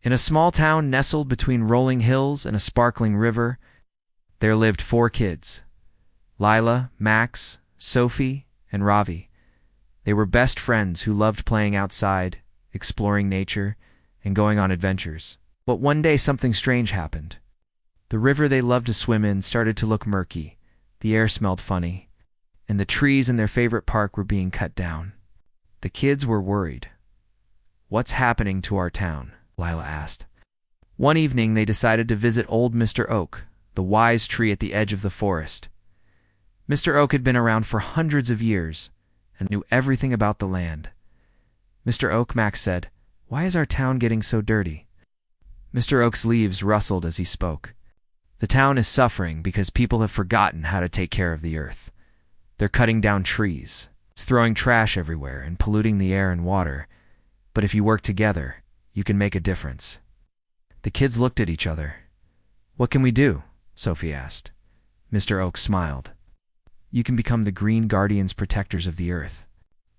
In a small town nestled between rolling hills and a sparkling river, there lived 4 kids: Lila, Max, Sophie, and Ravi. They were best friends who loved playing outside, exploring nature, and going on adventures. But one day something strange happened. The river they loved to swim in started to look murky, the air smelled funny, and the trees in their favorite park were being cut down. The kids were worried. "What's happening to our town?" Lila asked. One evening they decided to visit old Mr. Oak, the wise tree at the edge of the forest. Mr. Oak had been around for hundreds of years and knew everything about the land. "Mr. Oak," Max said, "why is our town getting so dirty?" Mr. Oak's leaves rustled as he spoke. "The town is suffering because people have forgotten how to take care of the earth. They're cutting down trees, throwing trash everywhere, and polluting the air and water. But if you work together, you can make a difference." The kids looked at each other. "What can we do?" Sophie asked. Mr. Oak smiled. "You can become the Green Guardians, protectors of the earth.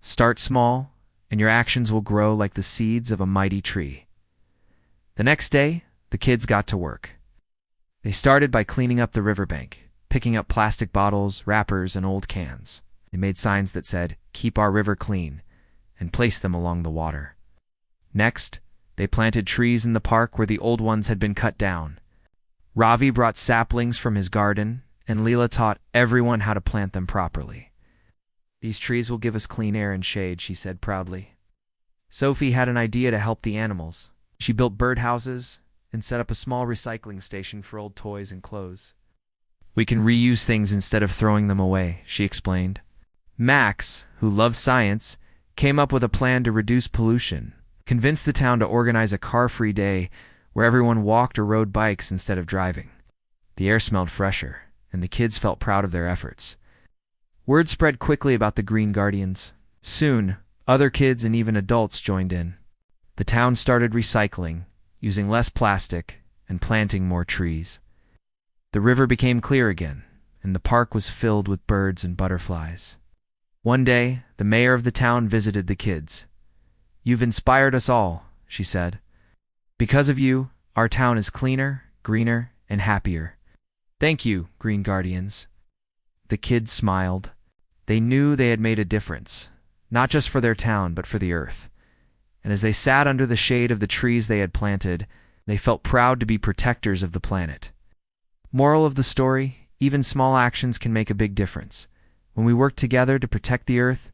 Start small, and your actions will grow like the seeds of a mighty tree." The next day, the kids got to work. They started by cleaning up the riverbank, picking up plastic bottles, wrappers, and old cans. They made signs that said, "Keep our river clean," and placed them along the water. Next, they planted trees in the park where the old ones had been cut down. Ravi brought saplings from his garden, and Lila taught everyone how to plant them properly. "These trees will give us clean air and shade," she said proudly. Sophie had an idea to help the animals. She built birdhouses and set up a small recycling station for old toys and clothes. "We can reuse things instead of throwing them away," she explained. Max, who loved science, came up with a plan to reduce pollution, convinced the town to organize a car-free day where everyone walked or rode bikes instead of driving. The air smelled fresher, and the kids felt proud of their efforts. Word spread quickly about the Green Guardians. Soon, other kids and even adults joined in. The town started recycling, using less plastic, and planting more trees. The river became clear again, and the park was filled with birds and butterflies. One day, the mayor of the town visited the kids. "You've inspired us all," she said. "Because of you, our town is cleaner, greener, and happier. Thank you, Green Guardians." The kids smiled. They knew they had made a difference, not just for their town, but for the earth. And as they sat under the shade of the trees they had planted, they felt proud to be protectors of the planet. Moral of the story: even small actions can make a big difference. When we work together to protect the earth,